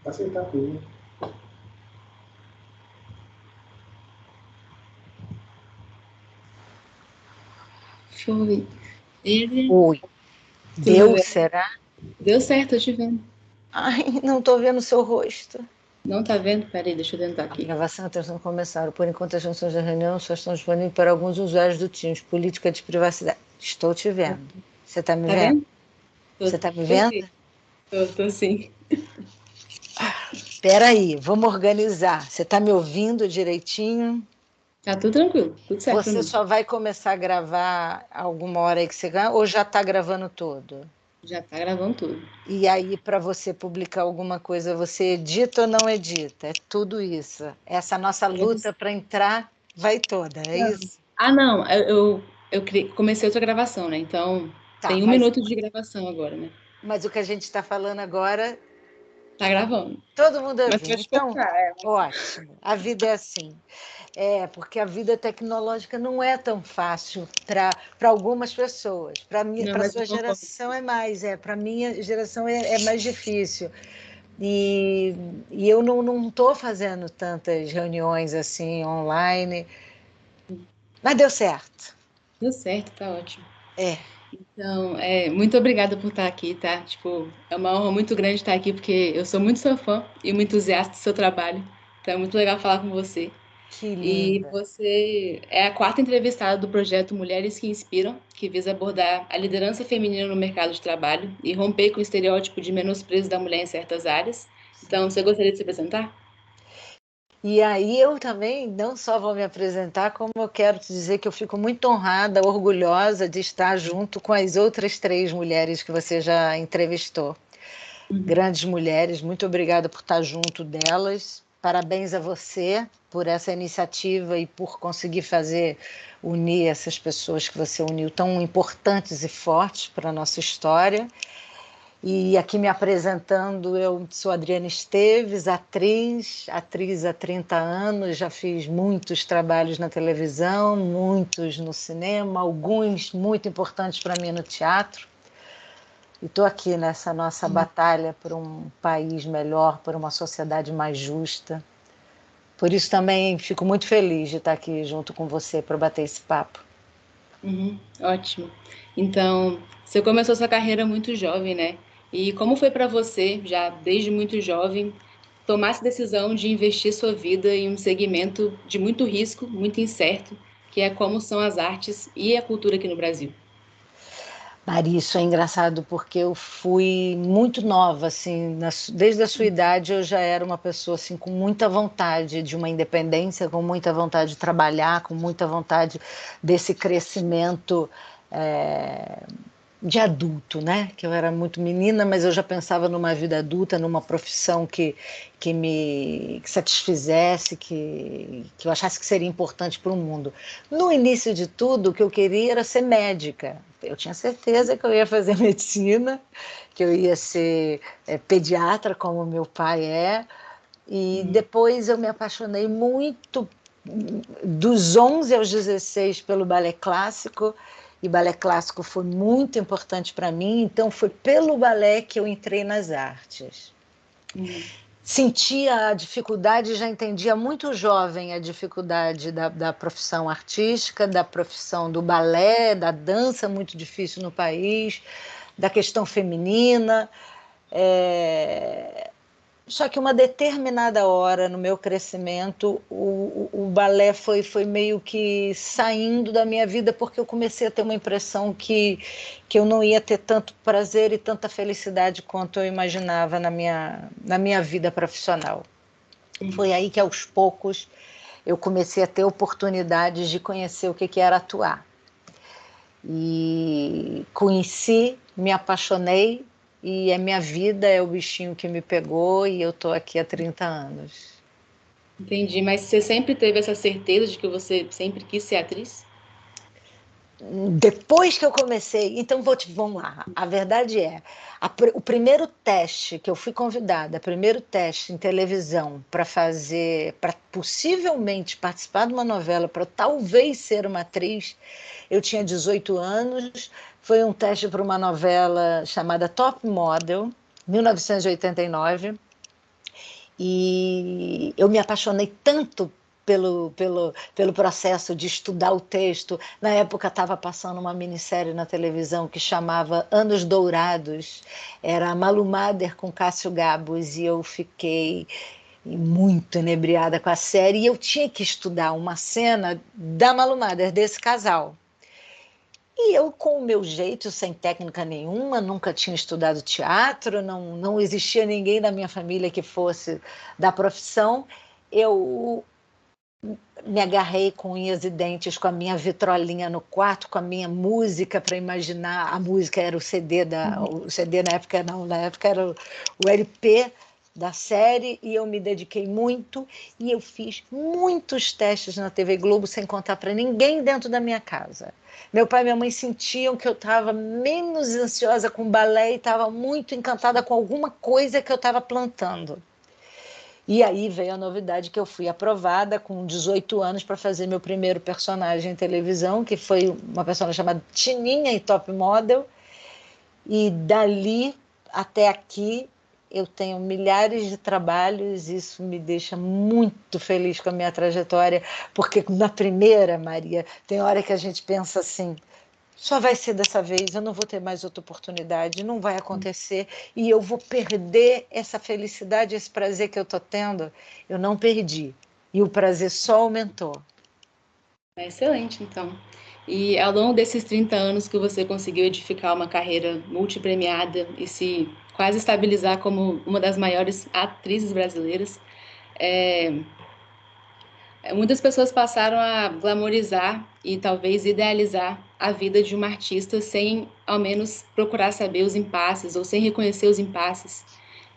Aceitar tudo. Foi. Ele. Oi. Tudo Deu, bem? será? Deu certo, tô te vendo. Ai, não estou vendo o seu rosto. Não tá vendo? Peraí, deixa eu tentar A aqui. gravação e a transmissão começaram. Por enquanto, as funções da reunião só estão disponíveis para alguns usuários do Teams. Política de privacidade. Estou te vendo. Você está me Tá vendo? vendo? Você está me Tô vendo? sim. Tô sim. Espera aí, vamos organizar. Você está me ouvindo direitinho? Tá tudo tranquilo, tudo certo pra Você mim. só vai começar a gravar alguma hora aí que você ganha ou já está gravando tudo? Já tá gravando tudo. E aí, para você publicar alguma coisa, você edita ou não edita? É tudo isso. Essa nossa luta para entrar vai toda, é isso? Não, comecei outra gravação, né? Então, Tá, tem um minuto de gravação agora, né? mas o que a gente está falando agora, Tá gravando. todo mundo Mas ouvindo. pode Então, cortar, ótimo. A vida é assim. É, porque a vida tecnológica não é tão fácil para algumas pessoas. Não, Para a mas eu sua concordo. geração é mais, para a minha geração é mais difícil. E, e eu não estou fazendo tantas reuniões assim online, mas deu certo. Deu certo, tá ótimo. É. Então, muito obrigada por estar aqui, tá? Tipo, é uma honra muito grande estar aqui, porque eu sou muito sua fã e muito entusiasta do seu trabalho. Então, é muito legal falar com você. Que E linda. você é a quarta entrevistada do projeto Mulheres que Inspiram, que visa abordar a liderança feminina no mercado de trabalho e romper com o estereótipo de menosprezo da mulher em certas áreas. Então, você gostaria de se apresentar? E aí eu também não só vou me apresentar, como eu quero te dizer que eu fico muito honrada, orgulhosa de estar junto com as outras três mulheres que você já entrevistou. Uhum. Grandes mulheres, muito obrigada por estar junto delas. Parabéns a você por essa iniciativa e por conseguir fazer unir essas pessoas que você uniu, tão importantes e fortes para a nossa história. E aqui me apresentando, eu sou Adriana Esteves, atriz há 30 anos, já fiz muitos trabalhos na televisão, muitos no cinema, alguns muito importantes para mim no teatro. E estou aqui nessa nossa batalha por um país melhor, por uma sociedade mais justa. Por isso também fico muito feliz de estar aqui junto com você para bater esse papo. Uhum, ótimo. Então, você começou sua carreira muito jovem, né? E como foi para você, já desde muito jovem, tomar essa decisão de investir sua vida em um segmento de muito risco, muito incerto, que é como são as artes e a cultura aqui no Brasil? Mari, isso é engraçado porque eu fui muito nova, assim, desde a sua idade eu já era uma pessoa assim com muita vontade de uma independência, com muita vontade de trabalhar, com muita vontade desse crescimento é, de adulto, né? Que eu era muito menina, mas eu já pensava numa vida adulta, numa profissão que me satisfizesse, que eu achasse que seria importante para o mundo. No início de tudo, o que eu queria era ser médica. Eu tinha certeza que eu ia fazer medicina, que eu ia ser pediatra, como meu pai é. E Uhum. depois eu me apaixonei muito, dos 11 aos 16, pelo balé clássico, e balé clássico foi muito importante para mim, então foi pelo balé que eu entrei nas artes. Uhum. Sentia a dificuldade, já entendia muito jovem a dificuldade da profissão artística, da profissão do balé, da dança, muito difícil no país, da questão feminina. É... Só que uma determinada hora no meu crescimento, o balé foi meio que saindo da minha vida, porque eu comecei a ter uma impressão que eu não ia ter tanto prazer e tanta felicidade quanto eu imaginava na minha vida profissional. Uhum. Foi aí que, aos poucos, eu comecei a ter oportunidades de conhecer o que era atuar. E conheci, me apaixonei e a minha vida é o bichinho que me pegou e eu estou aqui há 30 anos. Entendi, mas você sempre teve essa certeza de que você sempre quis ser atriz? Depois que eu comecei, então vamos lá. A verdade é, o primeiro teste que eu fui convidada, o primeiro teste em televisão para fazer, para possivelmente participar de uma novela, para talvez ser uma atriz, eu tinha 18 anos. Foi um teste para uma novela chamada Top Model, 1989. E eu me apaixonei tanto pelo processo de estudar o texto. Na época estava passando uma minissérie na televisão que chamava Anos Dourados, era a Malu Mader com Cássio Gabos, e eu fiquei muito inebriada com a série, e eu tinha que estudar uma cena da Malu Mader, desse casal. E eu, com o meu jeito, sem técnica nenhuma, nunca tinha estudado teatro, não existia ninguém da minha família que fosse da profissão, eu me agarrei com unhas e dentes, com a minha vitrolinha no quarto, com a minha música para imaginar. A música era o CD, o CD na época não, na época era o LP da série, e eu me dediquei muito, e eu fiz muitos testes na TV Globo sem contar para ninguém dentro da minha casa. Meu pai e minha mãe sentiam que eu estava menos ansiosa com balé e estava muito encantada com alguma coisa que eu estava plantando. E aí veio a novidade que eu fui aprovada com 18 anos para fazer meu primeiro personagem em televisão, que foi uma personagem chamada Tininha em Top Model. E dali até aqui eu tenho milhares de trabalhos, e isso me deixa muito feliz com a minha trajetória, porque na primeira, Maria, tem hora que a gente pensa assim, só vai ser dessa vez, eu não vou ter mais outra oportunidade, não vai acontecer, e eu vou perder essa felicidade, esse prazer que eu estou tendo. Eu não perdi, e o prazer só aumentou. É excelente, então. E ao longo desses 30 anos que você conseguiu edificar uma carreira multipremiada e se quase estabilizar como uma das maiores atrizes brasileiras, é, muitas pessoas passaram a glamorizar e talvez idealizar a vida de uma artista sem, ao menos, procurar saber os impasses ou sem reconhecer os impasses.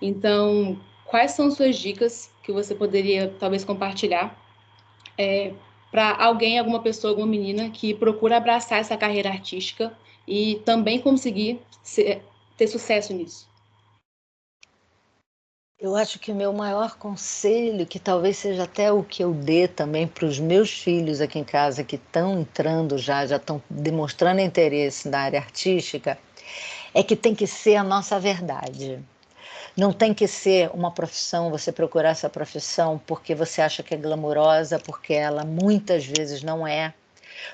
Então, quais são suas dicas que você poderia talvez compartilhar para alguém, alguma pessoa, alguma menina que procura abraçar essa carreira artística e também conseguir ter sucesso nisso? Eu acho que o meu maior conselho, que talvez seja até o que eu dê também para os meus filhos aqui em casa, que estão entrando já estão demonstrando interesse na área artística, é que tem que ser a nossa verdade. Não tem que ser uma profissão, você procurar essa profissão porque você acha que é glamurosa, porque ela muitas vezes não é,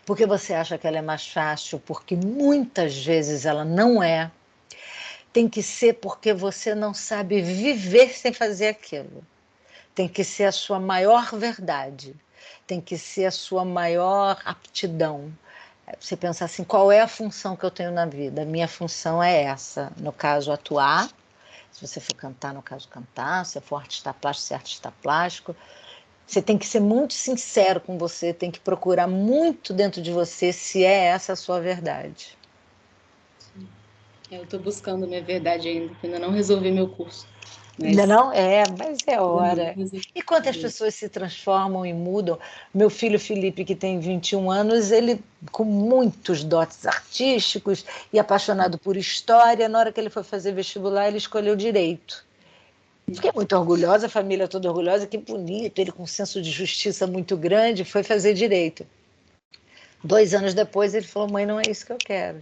porque você acha que ela é mais fácil, porque muitas vezes ela não é. Tem que ser porque você não sabe viver sem fazer aquilo. Tem que ser a sua maior verdade. Tem que ser a sua maior aptidão. Você pensar assim, qual é a função que eu tenho na vida? A minha função é essa. No caso, atuar. Se você for cantar, no caso, cantar. Se for artista plástico, ser artista plástico. Você tem que ser muito sincero com você, tem que procurar muito dentro de você se é essa a sua verdade. Eu estou buscando minha verdade ainda, ainda não resolvi meu curso, Ainda mas não? É, mas é ainda não hora. resolvi. E quantas pessoas se transformam e mudam? Meu filho Felipe, que tem 21 anos, ele com muitos dotes artísticos e apaixonado por história, na hora que ele foi fazer vestibular, ele escolheu direito. Fiquei muito orgulhosa, a família toda orgulhosa, que bonito, ele com um senso de justiça muito grande, foi fazer direito. 2 anos depois ele falou, mãe, não é isso que eu quero.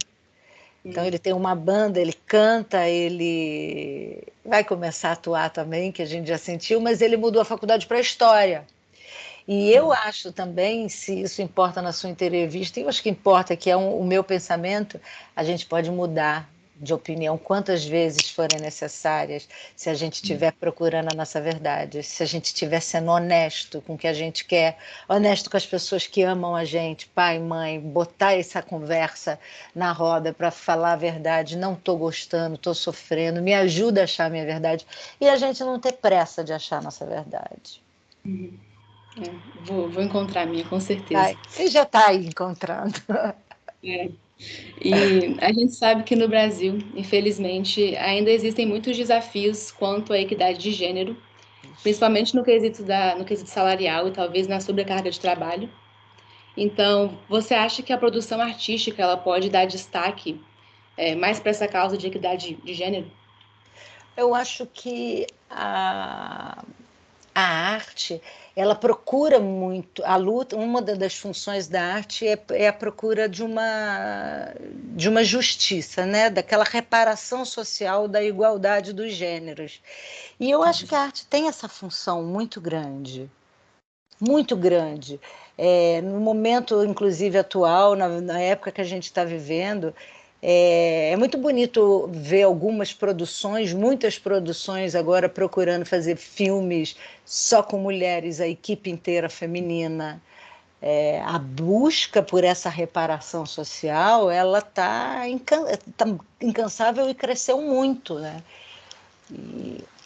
Então ele tem uma banda, ele canta, ele vai começar a atuar também, que a gente já sentiu, mas ele mudou a faculdade para História. E eu acho também, se isso importa na sua entrevista, e eu acho que importa, que é o meu pensamento, a gente pode mudar de opinião quantas vezes forem necessárias, se a gente estiver procurando a nossa verdade, se a gente estiver sendo honesto com o que a gente quer, honesto com as pessoas que amam a gente, pai, mãe, botar essa conversa na roda para falar a verdade, não estou gostando, estou sofrendo, me ajuda a achar a minha verdade, e a gente não ter pressa de achar a nossa verdade. Vou encontrar a minha, com certeza. Vai. Você já está aí encontrando. É. E a gente sabe que no Brasil, infelizmente, ainda existem muitos desafios quanto à equidade de gênero, principalmente no quesito salarial e talvez na sobrecarga de trabalho. Então, você acha que a produção artística ela pode dar destaque mais para essa causa de equidade de gênero? Eu acho que a arte, ela procura muito, a luta, uma das funções da arte é a procura de uma justiça, né? Daquela reparação social da igualdade dos gêneros. E eu acho que a arte tem essa função muito grande, muito grande. No momento, inclusive, atual, na época que a gente está vivendo, é muito bonito ver algumas produções, muitas produções agora procurando fazer filmes só com mulheres, a equipe inteira feminina. A busca por essa reparação social, ela está incansável e cresceu muito, né?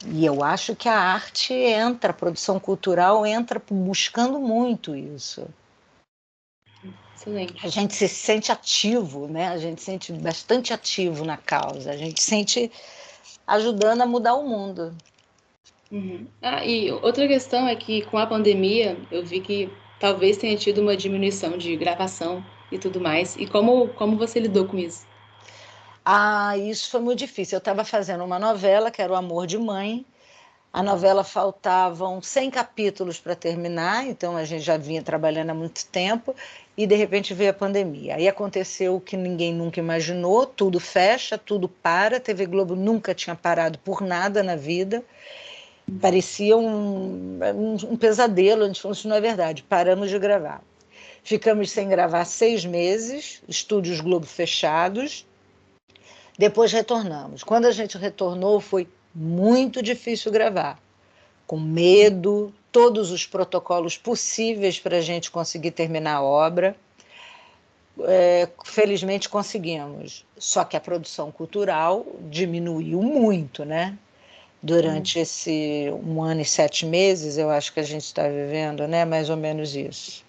E eu acho que a arte entra, a produção cultural entra buscando muito isso. Excelente. A gente se sente ativo, né? A gente se sente bastante ativo na causa, a gente se sente ajudando a mudar o mundo. Uhum. E outra questão é que com a pandemia eu vi que talvez tenha tido uma diminuição de gravação e tudo mais. E como você lidou com isso? Isso foi muito difícil. Eu estava fazendo uma novela, que era O Amor de Mãe. A novela faltavam 100 capítulos para terminar, então a gente já vinha trabalhando há muito tempo e de repente veio a pandemia. Aí aconteceu o que ninguém nunca imaginou, tudo fecha, tudo para. A TV Globo nunca tinha parado por nada na vida. Parecia um pesadelo. A gente falou: isso não é verdade, paramos de gravar. Ficamos sem gravar 6 meses, estúdios Globo fechados. Depois retornamos. Quando a gente retornou, foi muito difícil gravar, com medo, todos os protocolos possíveis para a gente conseguir terminar a obra. Felizmente conseguimos, só que a produção cultural diminuiu muito, né? Durante esse 1 ano e 7 meses, eu acho que a gente está vivendo, né? Mais ou menos isso.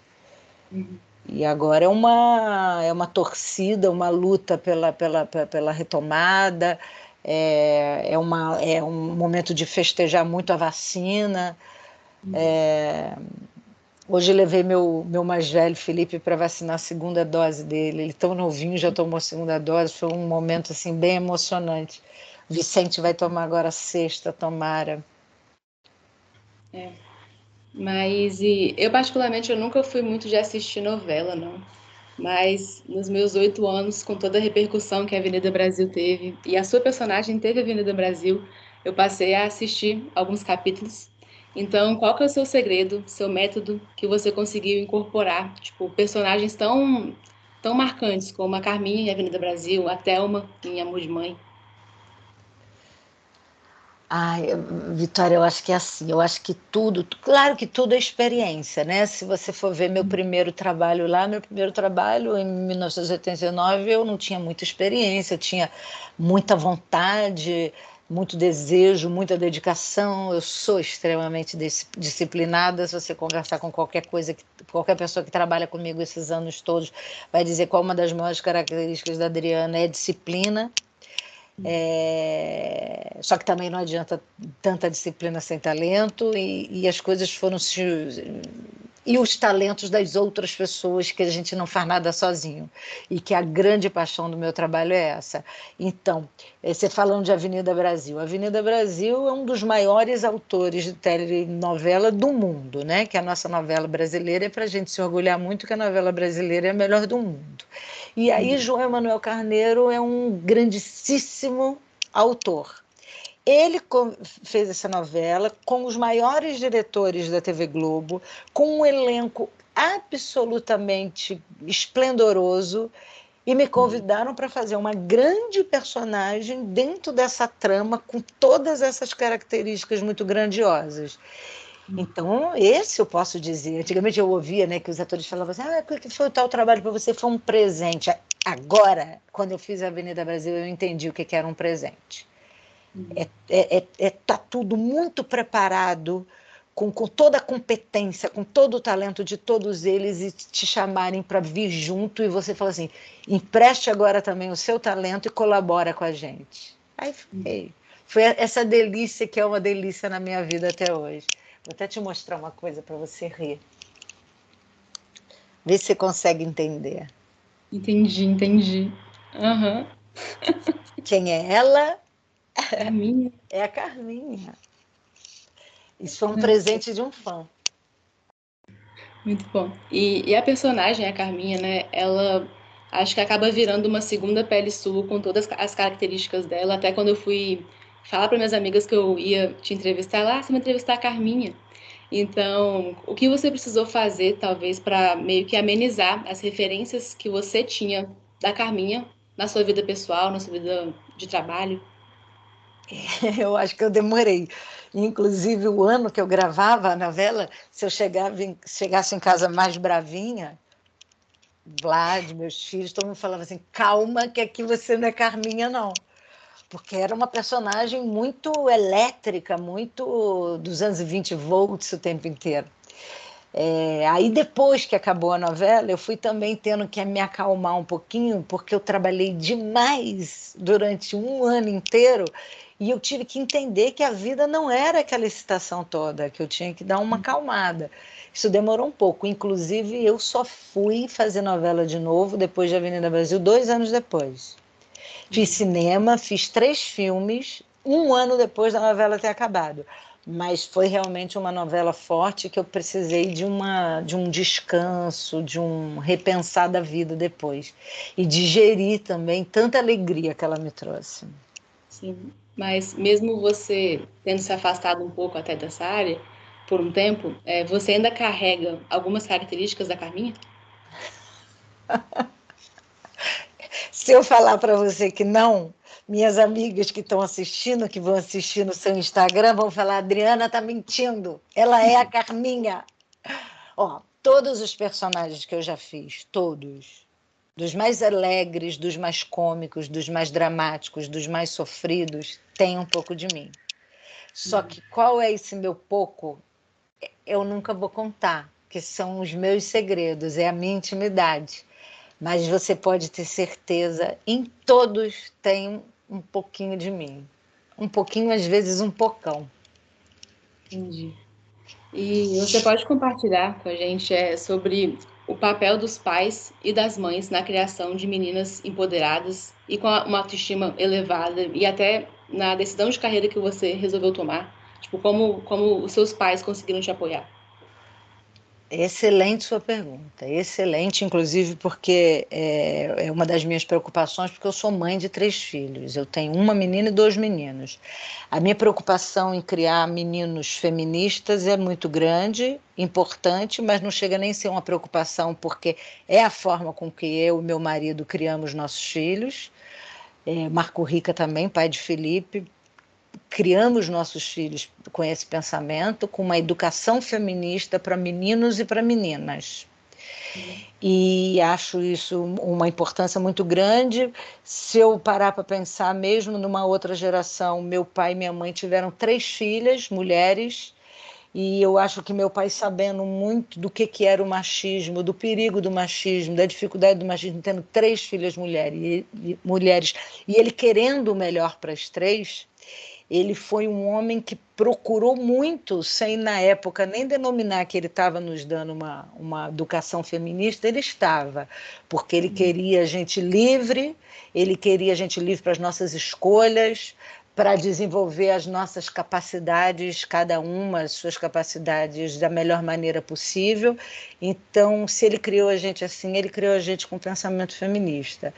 E agora é uma torcida, uma luta pela retomada, é um momento de festejar muito a vacina. Hoje levei meu mais velho, Felipe, para vacinar a segunda dose dele. Ele tão novinho, já tomou a segunda dose, foi um momento assim, bem emocionante. Vicente vai tomar agora a sexta, tomara. Mas eu particularmente eu nunca fui muito de assistir novela, não. Mas nos meus 8 anos, com toda a repercussão que a Avenida Brasil teve, e a sua personagem teve a Avenida Brasil, eu passei a assistir alguns capítulos. Então, qual que é o seu segredo, seu método que você conseguiu incorporar, tipo, personagens tão marcantes como a Carminha em Avenida Brasil, a Thelma em Amor de Mãe? Ai, Vitória, eu acho que é assim, eu acho que tudo, claro que tudo é experiência, né? Se você for ver meu primeiro trabalho lá, meu primeiro trabalho em 1989, eu não tinha muita experiência, eu tinha muita vontade, muito desejo, muita dedicação. Eu sou extremamente disciplinada. Se você conversar com qualquer pessoa que trabalha comigo esses anos todos, vai dizer qual uma das maiores características da Adriana é disciplina. Só que também não adianta tanta disciplina sem talento, e as coisas foram se. E os talentos das outras pessoas, que a gente não faz nada sozinho. E que a grande paixão do meu trabalho é essa. Então, você falando de Avenida Brasil. Avenida Brasil é um dos maiores autores de telenovela do mundo, né? Que a nossa novela brasileira é para a gente se orgulhar muito que a novela brasileira é a melhor do mundo. E aí, João Emanuel Carneiro é um grandíssimo autor. Ele fez essa novela com os maiores diretores da TV Globo, com um elenco absolutamente esplendoroso, e me convidaram para fazer uma grande personagem dentro dessa trama, com todas essas características muito grandiosas. Então, esse eu posso dizer. Antigamente eu ouvia, né, que os atores falavam assim: o que foi o tal trabalho para você? Foi um presente. Agora, quando eu fiz a Avenida Brasil, eu entendi o que era um presente. Tá tudo muito preparado, com toda a competência, com todo o talento de todos eles, e te chamarem para vir junto, e você fala assim: empreste agora também o seu talento e colabora com a gente. Aí foi essa delícia que é uma delícia na minha vida até hoje. Vou até te mostrar uma coisa para você rir. Vê se você consegue entender. Entendi. Aham. Quem é ela? Carminha. É a Carminha. Isso foi um presente de um fã. Muito bom. E a personagem, a Carminha, né? Ela acho que acaba virando uma segunda pele sua com todas as características dela. Até quando eu fui falar para minhas amigas que eu ia te entrevistar, lá, você vai entrevistar a Carminha. Então, o que você precisou fazer, talvez, para meio que amenizar as referências que você tinha da Carminha na sua vida pessoal, na sua vida de trabalho? Eu acho que eu demorei. Inclusive, o ano que eu gravava a novela, se eu chegasse em casa mais bravinha, Vlad, meus filhos, todo mundo falava assim: calma, que aqui você não é Carminha, não. Porque era uma personagem muito elétrica, muito 220 volts o tempo inteiro. Aí depois que acabou a novela, eu fui também tendo que me acalmar um pouquinho, porque eu trabalhei demais durante um ano inteiro e eu tive que entender que a vida não era aquela excitação toda, que eu tinha que dar uma acalmada. Isso demorou um pouco. Inclusive, eu só fui fazer novela de novo depois de Avenida Brasil, 2 anos depois. Fiz cinema, fiz 3 filmes, um ano depois da novela ter acabado. Mas foi realmente uma novela forte que eu precisei de um descanso, de um repensar da vida depois. E digerir também tanta alegria que ela me trouxe. Sim. Mas mesmo você tendo se afastado um pouco até dessa área, por um tempo, você ainda carrega algumas características da Carminha? Se eu falar para você que não, minhas amigas que estão assistindo, que vão assistir no seu Instagram, vão falar: Adriana está mentindo, ela é a Carminha. Ó, todos os personagens que eu já fiz, todos, dos mais alegres, dos mais cômicos, dos mais dramáticos, dos mais sofridos, tem um pouco de mim. Só que qual é esse meu pouco? Eu nunca vou contar, que são os meus segredos, é a minha intimidade. Mas você pode ter certeza, em todos tem um pouquinho de mim. Um pouquinho, às vezes um pocão. Entendi. E você pode compartilhar com a gente sobre o papel dos pais e das mães na criação de meninas empoderadas e com uma autoestima elevada e até na decisão de carreira que você resolveu tomar? Tipo, como os seus pais conseguiram te apoiar? Excelente sua pergunta, excelente, inclusive porque é uma das minhas preocupações, porque eu sou mãe de 3 filhos, eu tenho uma menina e 2 meninos. A minha preocupação em criar meninos feministas é muito grande, importante, mas não chega nem a ser uma preocupação, porque é a forma com que eu e meu marido criamos nossos filhos. Marco Rica também, pai de Felipe, criamos nossos filhos com esse pensamento, com uma educação feminista para meninos e para meninas. E acho isso uma importância muito grande. Se eu parar para pensar, mesmo numa outra geração, meu pai e minha mãe tiveram 3 filhas, mulheres, e eu acho que meu pai, sabendo muito do que era o machismo, do perigo do machismo, da dificuldade do machismo, tendo 3 filhas mulheres, e ele querendo o melhor para as 3, ele foi um homem que procurou muito, sem na época nem denominar que ele estava nos dando uma educação feminista, ele estava, porque ele queria gente livre, ele queria gente livre para as nossas escolhas, para desenvolver as nossas capacidades, cada uma as suas capacidades da melhor maneira possível. Então, se ele criou a gente assim, ele criou a gente com pensamento feminista.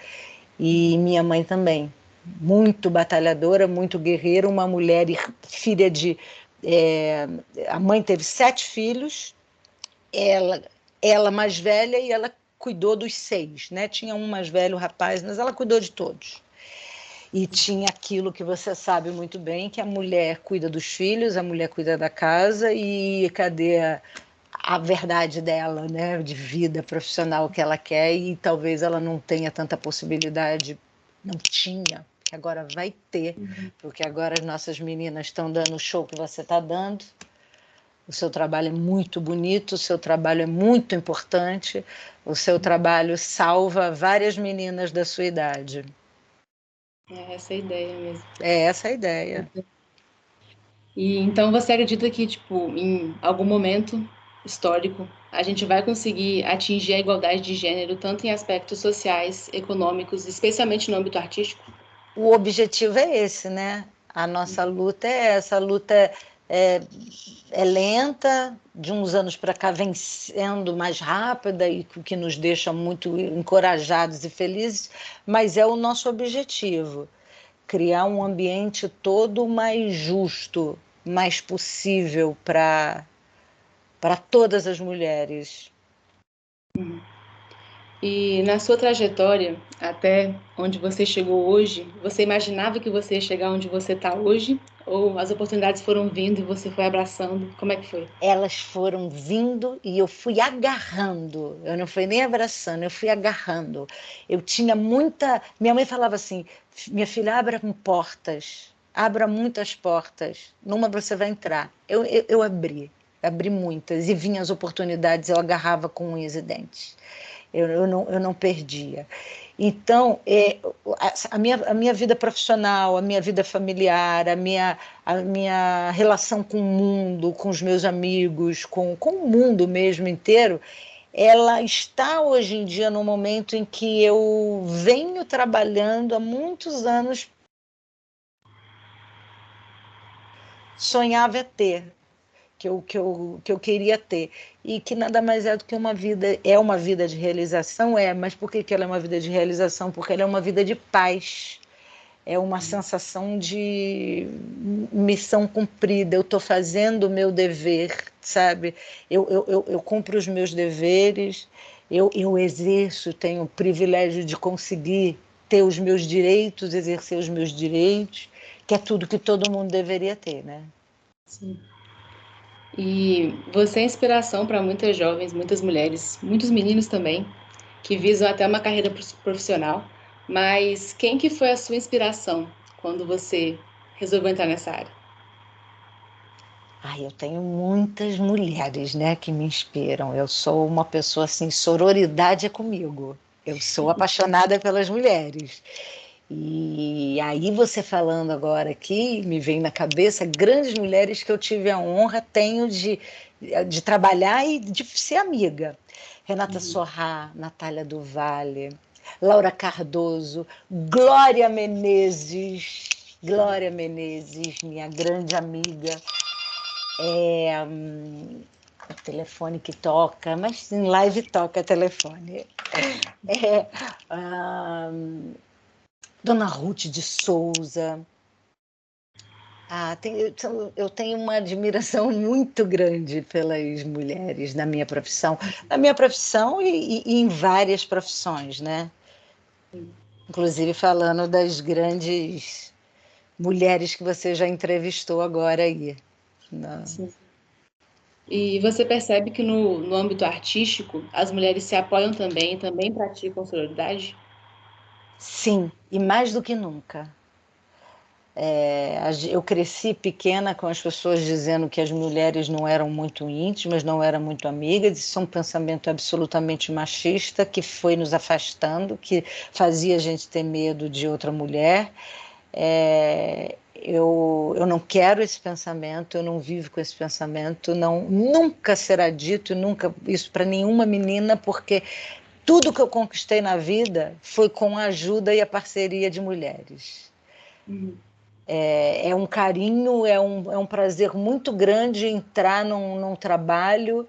E minha mãe também, muito batalhadora, muito guerreira, uma mulher filha de. A mãe teve 7 filhos, ela, ela mais velha, e ela cuidou dos 6, né? Tinha um mais velho, rapaz, mas ela cuidou de todos. E tinha aquilo que você sabe muito bem, que a mulher cuida dos filhos, a mulher cuida da casa, e cadê a verdade dela, né, de vida profissional que ela quer, e talvez ela não tenha tanta possibilidade, não tinha, que agora vai ter, porque agora as nossas meninas estão dando o show que você está dando. O seu trabalho é muito bonito, o seu trabalho é muito importante, o seu trabalho salva várias meninas da sua idade. É essa a ideia mesmo. É essa a ideia. E então você acredita que, tipo, em algum momento histórico, a gente vai conseguir atingir a igualdade de gênero, tanto em aspectos sociais, econômicos, especialmente no âmbito artístico? O objetivo é esse, né? A nossa luta é essa, a luta é lenta, de uns anos para cá vem sendo mais rápida e o que nos deixa muito encorajados e felizes, mas é o nosso objetivo, criar um ambiente todo mais justo, mais possível para todas as mulheres. E na sua trajetória, até onde você chegou hoje, você imaginava que você ia chegar onde você está hoje? Ou as oportunidades foram vindo e você foi abraçando? Como é que foi? Elas foram vindo e eu fui agarrando. Eu não fui nem abraçando, eu fui agarrando. Eu tinha muita. Minha mãe falava assim: minha filha, abra portas, abra muitas portas. Numa você vai entrar. Eu abri muitas e vinham as oportunidades, eu agarrava com unhas e dentes. Eu não perdia. Então, a minha vida profissional, a minha vida familiar, a minha relação com o mundo, com os meus amigos, com o mundo mesmo inteiro, ela está hoje em dia no momento em que eu venho trabalhando há muitos anos, sonhava ter. Que eu queria ter, e que nada mais é do que uma vida de realização, mas por que ela é uma vida de realização? Porque ela é uma vida de paz, é uma sensação de missão cumprida, eu estou fazendo o meu dever, sabe? Eu cumpro os meus deveres, eu exerço, tenho o privilégio de conseguir ter os meus direitos, exercer os meus direitos, que é tudo que todo mundo deveria ter, né? Sim. E você é inspiração para muitas jovens, muitas mulheres, muitos meninos também, que visam até uma carreira profissional. Mas quem que foi a sua inspiração quando você resolveu entrar nessa área? Eu tenho muitas mulheres, né, que me inspiram. Eu sou uma pessoa assim, sororidade é comigo. Eu sou apaixonada pelas mulheres. E aí você falando agora aqui, me vem na cabeça grandes mulheres que eu tive a honra, tenho de trabalhar e de ser amiga. Renata Sorrá, Natália do Vale, Laura Cardoso, Glória Menezes, minha grande amiga. O telefone que toca, mas em live toca telefone. Dona Ruth de Souza. Eu tenho uma admiração muito grande pelas mulheres na minha profissão. Na minha profissão e em várias profissões, né? Inclusive falando das grandes mulheres que você já entrevistou agora aí. Sim. E você percebe que no âmbito artístico, as mulheres se apoiam também praticam sororidade? Sim, e mais do que nunca. Eu cresci pequena com as pessoas dizendo que as mulheres não eram muito íntimas, não eram muito amigas. Isso é um pensamento absolutamente machista que foi nos afastando, que fazia a gente ter medo de outra mulher. Eu não quero esse pensamento, eu não vivo com esse pensamento, nunca será dito, nunca isso para nenhuma menina, porque tudo que eu conquistei na vida foi com a ajuda e a parceria de mulheres. É um carinho, é um prazer muito grande entrar num trabalho,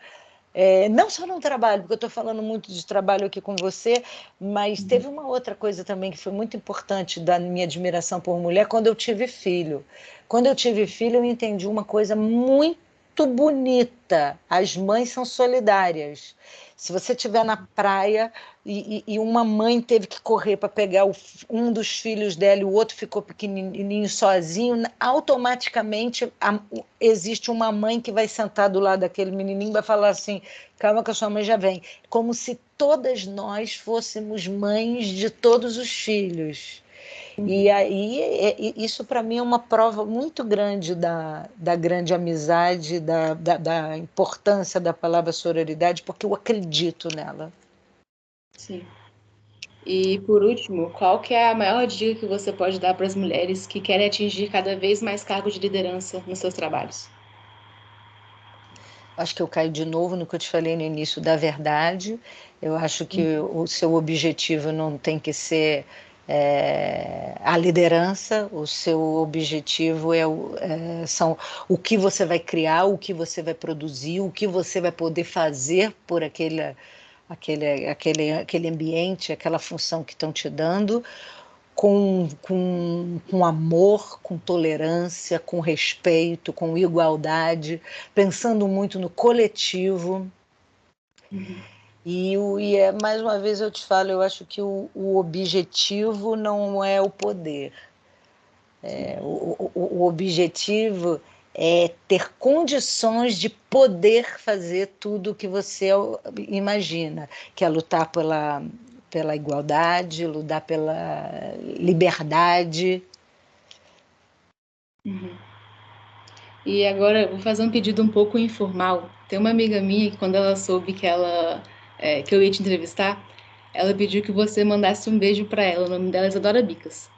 não só num trabalho, porque eu estou falando muito de trabalho aqui com você, mas teve uma outra coisa também que foi muito importante da minha admiração por mulher quando eu tive filho. Quando eu tive filho, eu entendi uma coisa muito bonita: as mães são solidárias. Se você estiver na praia e uma mãe teve que correr para pegar um dos filhos dela e o outro ficou pequenininho sozinho, automaticamente existe uma mãe que vai sentar do lado daquele menininho e vai falar assim: calma que a sua mãe já vem. Como se todas nós fôssemos mães de todos os filhos. E aí, isso para mim é uma prova muito grande da grande amizade, da importância da palavra sororidade, porque eu acredito nela. Sim. E por último, qual que é a maior dica que você pode dar para as mulheres que querem atingir cada vez mais cargos de liderança nos seus trabalhos? Acho que eu caio de novo no que eu te falei no início da verdade. Eu acho que o seu objetivo não tem que ser a liderança, o seu objetivo são o que você vai criar, o que você vai produzir, o que você vai poder fazer por aquele ambiente, aquela função que estão te dando, com amor, com tolerância, com respeito, com igualdade, pensando muito no coletivo. Uhum. Mais uma vez eu te falo, eu acho que o objetivo não é o poder. O objetivo é ter condições de poder fazer tudo o que você imagina, que é lutar pela igualdade, lutar pela liberdade. Uhum. E agora eu vou fazer um pedido um pouco informal. Tem uma amiga minha que quando ela soube que eu ia te entrevistar, ela pediu que você mandasse um beijo para ela. O nome dela é Isadora Bicas,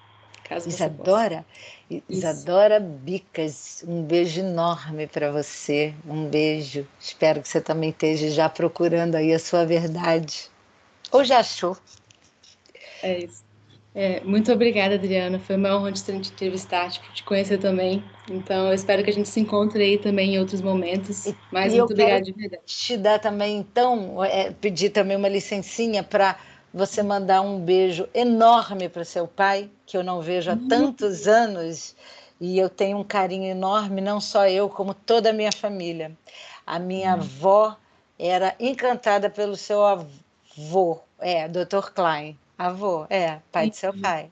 caso você possa. Isadora, Isso. Isadora Bicas, um beijo enorme para você, um beijo. Espero que você também esteja já procurando aí a sua verdade. Ou já achou? É isso. Muito obrigada, Adriana. Foi uma honra te entrevistar, tipo, te conhecer também. Então, eu espero que a gente se encontre aí também em outros momentos. Mas E eu muito quero obrigada de verdade. te dar também, então, pedir também uma licencinha para você mandar um beijo enorme para seu pai, que eu não vejo há tantos anos, e eu tenho um carinho enorme, não só eu, como toda a minha família. A minha avó era encantada pelo seu avô, Dr. Klein. Avô, pai de seu pai,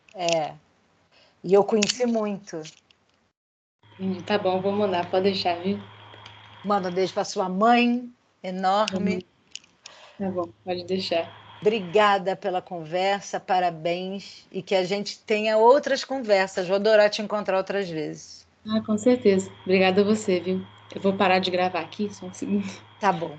E eu conheci muito. Tá bom, vou mandar, pode deixar, viu? Manda um beijo para sua mãe, Tá enorme. bom, tá bom, pode deixar. Obrigada pela conversa, parabéns e que a gente tenha outras conversas. Vou adorar te encontrar outras vezes. Ah, com certeza. Obrigada a você, viu? Eu vou parar de gravar aqui, só um segundo. Tá bom.